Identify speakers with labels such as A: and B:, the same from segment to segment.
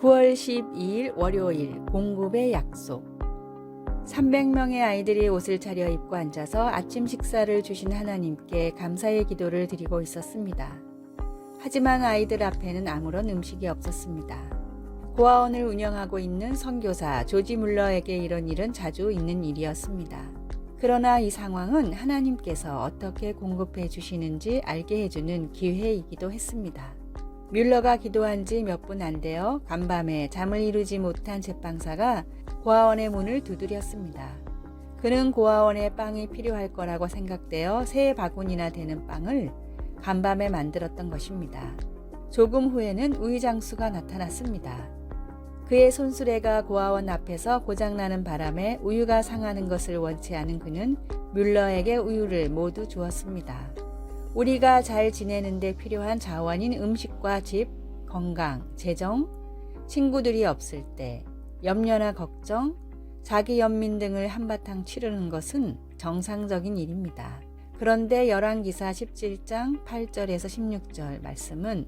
A: 9월 12일 월요일 공급의 약속. 300명의 아이들이 옷을 차려입고 앉아서 아침 식사를 주신 하나님께 감사의 기도를 드리고 있었습니다. 하지만 아이들 앞에는 아무런 음식이 없었습니다. 고아원을 운영하고 있는 선교사 조지 물러에게 이런 일은 자주 있는 일이었습니다. 그러나 이 상황은 하나님께서 어떻게 공급해 주시는지 알게 해주는 기회이기도 했습니다. 뮬러가 기도한 지 몇 분 안 되어 간밤에 잠을 이루지 못한 제빵사가 고아원의 문을 두드렸습니다. 그는 고아원에 빵이 필요할 거라고 생각되어 3바구니나 되는 빵을 간밤에 만들었던 것입니다. 조금 후에는 우유장수가 나타났습니다. 그의 손수레가 고아원 앞에서 고장나는 바람에 우유가 상하는 것을 원치 않은 그는 뮬러에게 우유를 모두 주었습니다. 우리가 잘 지내는 데 필요한 자원인 음식과 집, 건강, 재정, 친구들이 없을 때, 염려나 걱정, 자기 연민 등을 한바탕 치르는 것은 정상적인 일입니다. 그런데 열왕기사 17장 8절에서 16절 말씀은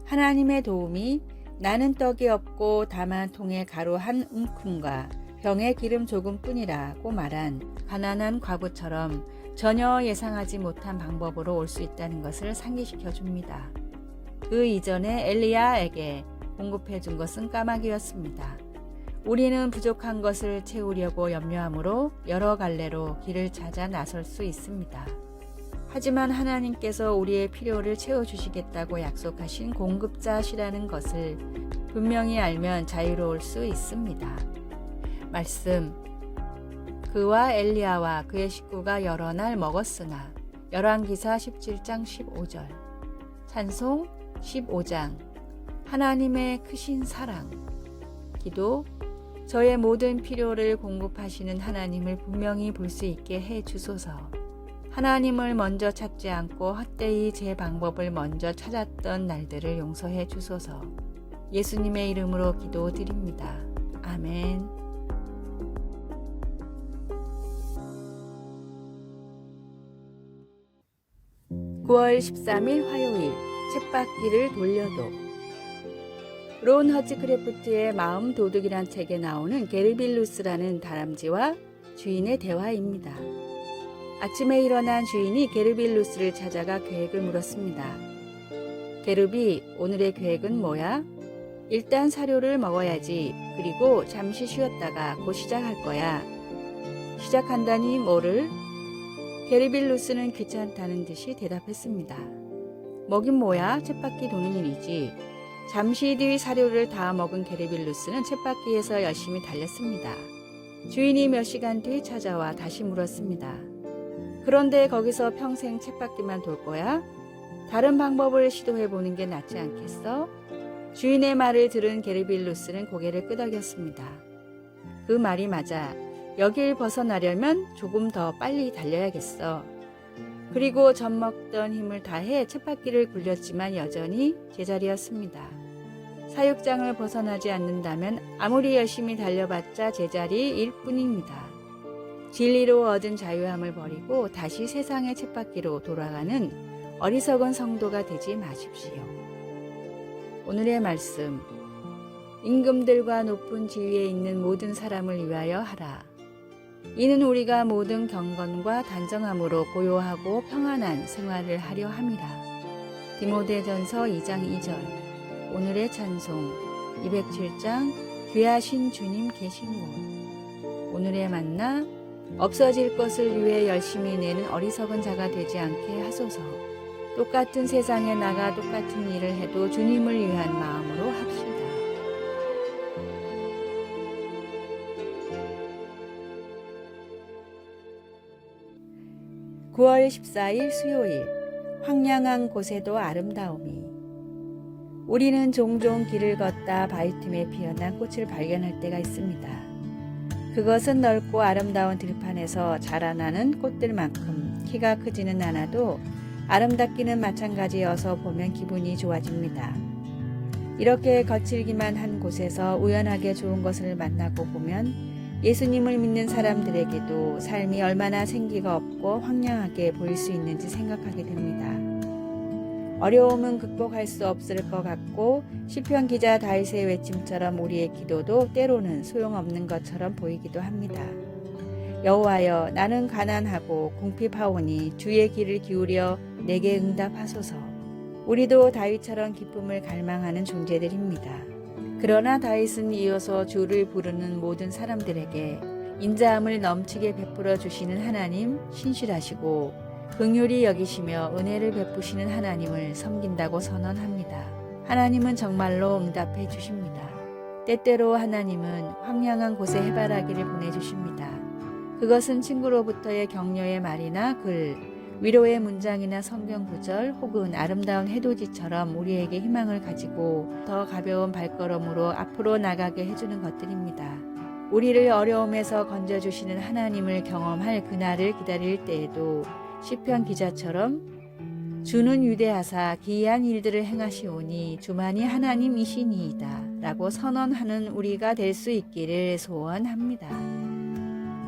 A: 하나님의 도움이 나는 떡이 없고 다만 통에 가루 한 움큼과 병에 기름 조금뿐이라고 말한 가난한 과부처럼 전혀 예상하지 못한 방법으로 올 수 있다는 것을 상기시켜 줍니다. 그 이전에 엘리야에게 공급해 준 것은 까마귀였습니다. 우리는 부족한 것을 채우려고 염려하므로 여러 갈래로 길을 찾아 나설 수 있습니다. 하지만 하나님께서 우리의 필요를 채워주시겠다고 약속하신 공급자시라는 것을 분명히 알면 자유로울 수 있습니다. 말씀. 그와 엘리야와 그의 식구가 여러 날 먹었으나 열왕기사 17장 15절. 찬송 15장. 하나님의 크신 사랑. 기도. 저의 모든 필요를 공급하시는 하나님을 분명히 볼 수 있게 해 주소서. 하나님을 먼저 찾지 않고 헛되이 제 방법을 먼저 찾았던 날들을 용서해 주소서. 예수님의 이름으로 기도드립니다. 아멘. 9월 13일 화요일 쳇바퀴를 돌려도. 론 허츠크래프트의 마음 도둑이란 책에 나오는 게르빌루스라는 다람쥐와 주인의 대화입니다. 아침에 일어난 주인이 게르빌루스를 찾아가 계획을 물었습니다. 게르비, 오늘의 계획은 뭐야? 일단 사료를 먹어야지. 그리고 잠시 쉬었다가 곧 시작할 거야. 시작한다니 뭐를? 게르빌루스는 귀찮다는 듯이 대답했습니다. 먹긴 뭐야? 쳇바퀴 도는 일이지. 잠시 뒤 사료를 다 먹은 게르빌루스는 쳇바퀴에서 열심히 달렸습니다. 주인이 몇 시간 뒤 찾아와 다시 물었습니다. 그런데 거기서 평생 쳇바퀴만 돌 거야? 다른 방법을 시도해보는 게 낫지 않겠어? 주인의 말을 들은 게르빌루스는 고개를 끄덕였습니다. 그 말이 맞아. 여길 벗어나려면 조금 더 빨리 달려야겠어. 그리고 젖먹던 힘을 다해 쳇바퀴를 굴렸지만 여전히 제자리였습니다. 사육장을 벗어나지 않는다면 아무리 열심히 달려봤자 제자리일 뿐입니다. 진리로 얻은 자유함을 버리고 다시 세상의 쳇바퀴로 돌아가는 어리석은 성도가 되지 마십시오. 오늘의 말씀. 임금들과 높은 지위에 있는 모든 사람을 위하여 하라. 이는 우리가 모든 경건과 단정함으로 고요하고 평안한 생활을 하려 함이라. 디모데전서 2장 2절. 오늘의 찬송 207장 귀하신 주님 계신 곳. 오늘의 만나. 없어질 것을 위해 열심히 내는 어리석은 자가 되지 않게 하소서. 똑같은 세상에 나가 똑같은 일을 해도 주님을 위한 마음으로 합시다. 9월 14일 수요일 황량한 곳에도 아름다움이. 우리는 종종 길을 걷다 바위 틈에 피어난 꽃을 발견할 때가 있습니다. 그것은 넓고 아름다운 들판에서 자라나는 꽃들만큼 키가 크지는 않아도 아름답기는 마찬가지여서 보면 기분이 좋아집니다. 이렇게 거칠기만 한 곳에서 우연하게 좋은 것을 만나고 보면 예수님을 믿는 사람들에게도 삶이 얼마나 생기가 없고 황량하게 보일 수 있는지 생각하게 됩니다. 어려움은 극복할 수 없을 것 같고 시편 기자 다윗의 외침처럼 우리의 기도도 때로는 소용없는 것처럼 보이기도 합니다. 여호와여, 나는 가난하고 궁핍하오니 주의 귀를 기울여 내게 응답하소서. 우리도 다윗처럼 기쁨을 갈망하는 존재들입니다. 그러나 다윗은 이어서 주를 부르는 모든 사람들에게 인자함을 넘치게 베풀어 주시는 하나님, 신실하시고 긍휼히 여기시며 은혜를 베푸시는 하나님을 섬긴다고 선언합니다. 하나님은 정말로 응답해 주십니다. 때때로 하나님은 황량한 곳에 해바라기를 보내주십니다. 그것은 친구로부터의 격려의 말이나 글, 위로의 문장이나 성경 구절 혹은 아름다운 해돋이처럼 우리에게 희망을 가지고 더 가벼운 발걸음으로 앞으로 나가게 해주는 것들입니다. 우리를 어려움에서 건져주시는 하나님을 경험할 그날을 기다릴 때에도 시편 기자처럼 주는 위대하사 기이한 일들을 행하시오니 주만이 하나님이시니이다 라고 선언하는 우리가 될 수 있기를 소원합니다.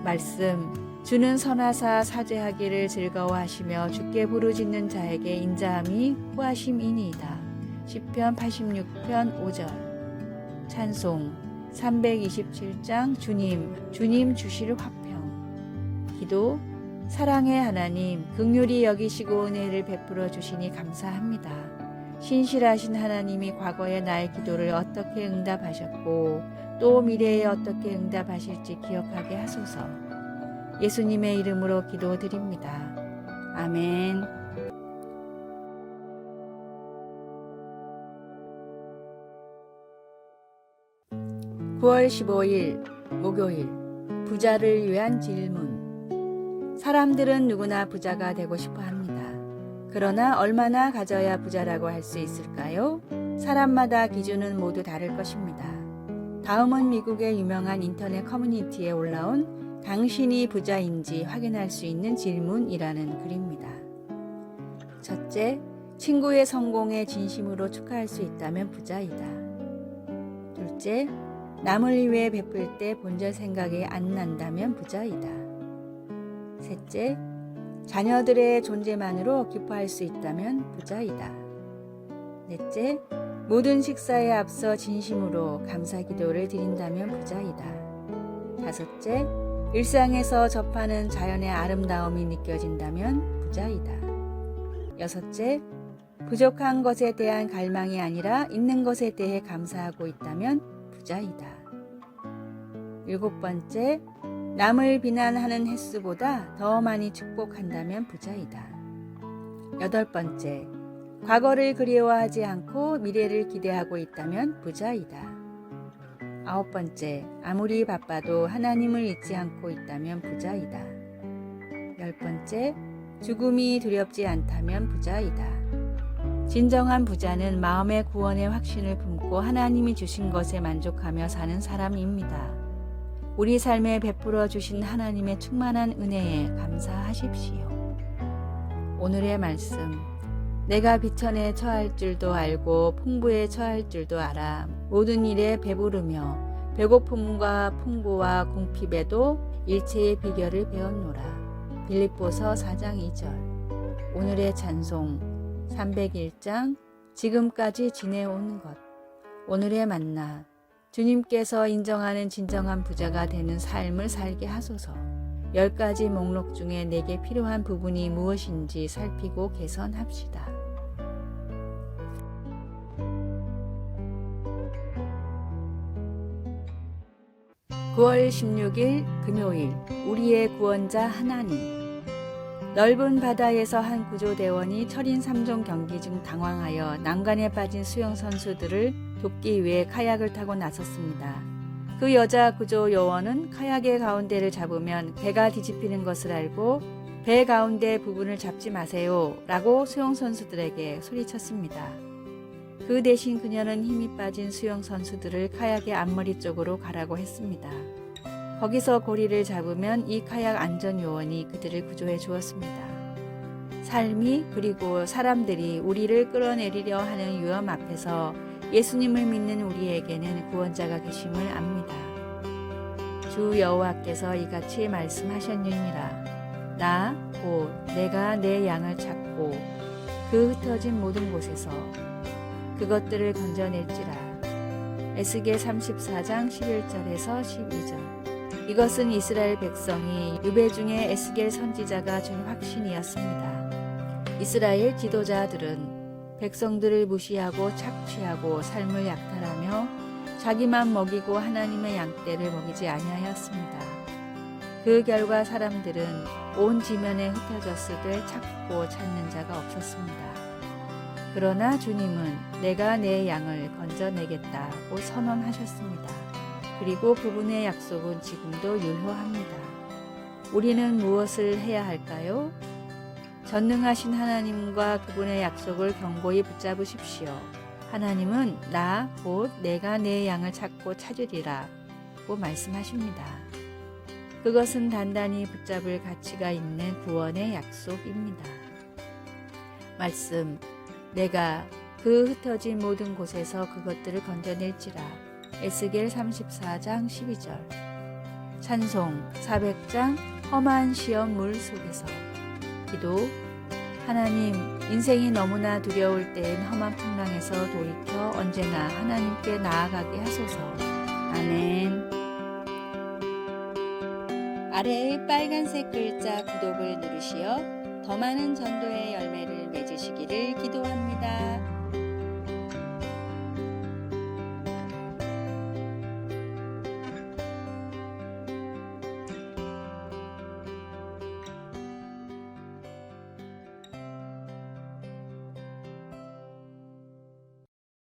A: 말씀, 주는 선하사 사죄하기를 즐거워하시며 주께 부르짖는 자에게 인자함이 후하심이니이다. 시편 86편 5절. 찬송 327장 주님 주실 화평. 기도, 사랑의 하나님, 긍휼히 여기시고 은혜를 베풀어 주시니 감사합니다. 신실하신 하나님이 과거의 나의 기도를 어떻게 응답하셨고 또 미래에 어떻게 응답하실지 기억하게 하소서. 예수님의 이름으로 기도드립니다. 아멘. 9월 15일 목요일, 부자를 위한 질문. 사람들은 누구나 부자가 되고 싶어 합니다. 그러나 얼마나 가져야 부자라고 할 수 있을까요? 사람마다 기준은 모두 다를 것입니다. 다음은 미국의 유명한 인터넷 커뮤니티에 올라온 당신이 부자인지 확인할 수 있는 질문이라는 글입니다. 첫째, 친구의 성공에 진심으로 축하할 수 있다면 부자이다. 둘째, 남을 위해 베풀 때 본절 생각이 안 난다면 부자이다. 셋째, 자녀들의 존재만으로 기뻐할 수 있다면 부자이다. 넷째, 모든 식사에 앞서 진심으로 감사 기도를 드린다면 부자이다. 다섯째, 일상에서 접하는 자연의 아름다움이 느껴진다면 부자이다. 여섯째, 부족한 것에 대한 갈망이 아니라 있는 것에 대해 감사하고 있다면 부자이다. 일곱 번째, 남을 비난하는 횟수보다 더 많이 축복한다면 부자이다. 여덟 번째, 과거를 그리워하지 않고 미래를 기대하고 있다면 부자이다. 아홉 번째, 아무리 바빠도 하나님을 잊지 않고 있다면 부자이다. 열 번째, 죽음이 두렵지 않다면 부자이다. 진정한 부자는 마음의 구원의 확신을 품고 하나님이 주신 것에 만족하며 사는 사람입니다. 우리 삶에 베풀어 주신 하나님의 충만한 은혜에 감사하십시오. 오늘의 말씀, 내가 비천에 처할 줄도 알고 풍부에 처할 줄도 알아 모든 일에 배부르며 배고픔과 풍부와 궁핍에도 일체의 비결을 배웠노라. 빌립보서 4장 2절. 오늘의 찬송 301장 지금까지 지내온 것. 오늘의 만나, 주님께서 인정하는 진정한 부자가 되는 삶을 살게 하소서. 10가지 목록 중에 내게 필요한 부분이 무엇인지 살피고 개선합시다. (9월 16일) 금요일, 우리의 구원자 하나님. 넓은 바다에서 한 구조대원이 철인 3종 경기 중 당황하여 난관에 빠진 수영 선수들을 돕기 위해 카약을 타고 나섰습니다. 그 여자 구조 요원은 카약의 가운데를 잡으면 배가 뒤집히는 것을 알고 배 가운데 부분을 잡지 마세요 라고 수영 선수들에게 소리쳤습니다. 그 대신 그녀는 힘이 빠진 수영 선수들을 카약의 앞머리 쪽으로 가라고 했습니다. 거기서 고리를 잡으면 이 카약 안전 요원이 그들을 구조해 주었습니다. 삶이 그리고 사람들이 우리를 끌어내리려 하는 위험 앞에서 예수님을 믿는 우리에게는 구원자가 계심을 압니다. 주 여호와께서 이같이 말씀하셨느니라. 나 곧 내가 내 양을 찾고 그 흩어진 모든 곳에서 그것들을 건져낼지라. 에스겔 34장 11절에서 12절. 이것은 이스라엘 백성이 유배 중에 에스겔 선지자가 준 확신이었습니다. 이스라엘 지도자들은 백성들을 무시하고 착취하고 삶을 약탈하며 자기만 먹이고 하나님의 양떼를 먹이지 아니하였습니다. 그 결과 사람들은 온 지면에 흩어졌으되 찾고 찾는 자가 없었습니다. 그러나 주님은 내가 내 양을 건져내겠다고 선언하셨습니다. 그리고 그분의 약속은 지금도 유효합니다. 우리는 무엇을 해야 할까요? 전능하신 하나님과 그분의 약속을 견고히 붙잡으십시오. 하나님은 나 곧 내가 내 양을 찾고 찾으리라고 말씀하십니다. 그것은 단단히 붙잡을 가치가 있는 구원의 약속입니다. 말씀, 내가 그 흩어진 모든 곳에서 그것들을 건져낼지라. 에스겔 34장 12절. 찬송 400장 험한 시험 물 속에서. 기도, 하나님, 인생이 너무나 두려울 때엔 험한 풍랑에서 돌이켜 언제나 하나님께 나아가게 하소서. 아멘. 아래의 빨간색 글자 구독을 누르시어 더 많은 전도의 열매를 맺으시기를 기도합니다.